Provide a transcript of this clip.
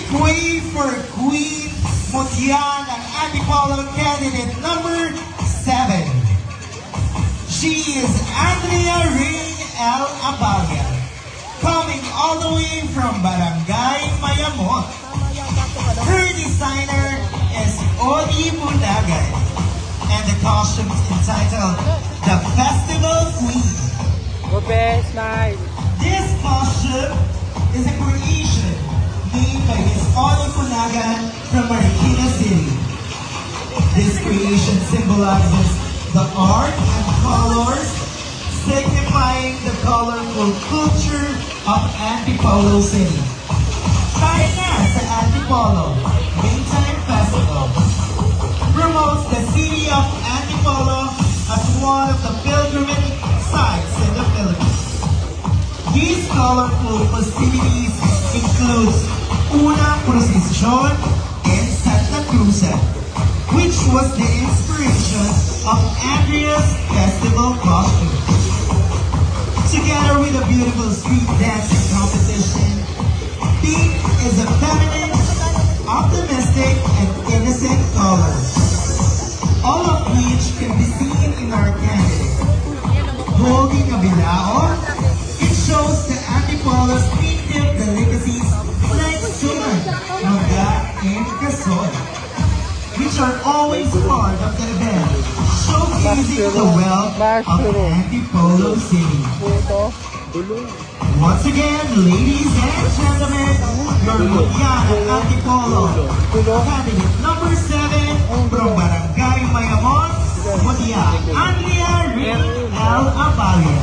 Pray for Queen Mutian ang Antipolo candidate number 7. She is Andrea Rain L. Abalia, coming all the way from Barangay Mayamot. Her designer is Odi Bulagay, and the costume is entitled The Festival Queen. Lopez, nice. This costume is a creation made by Miss Odi Bulagay from Marikina City. This creation symbolizes the art and colors, signifying the colorful culture of Antipolo City. Tayo na sa Antipolo Springtime Festival promotes the city of Antipolo as one of the pilgrimage sites in the Philippines. These colorful festivities includes Una Procesión in Santa Cruz, which was the inspiration of Andrea's festival costume. Together with a beautiful street dancing competition, pink is a feminine, optimistic, and innocent color, all of which can be seen in our candidate. Holding a bilao, it shows the Antipolo's native delicacies like suman, mangga, and gasol, which are always part of the event, showcasing the wealth of Antipolo City. Once again, ladies and gentlemen, your Mutian at Antipolo, candidate number 7 from Barangay Mayamot, Mutian Andrea Rain L. Abalia.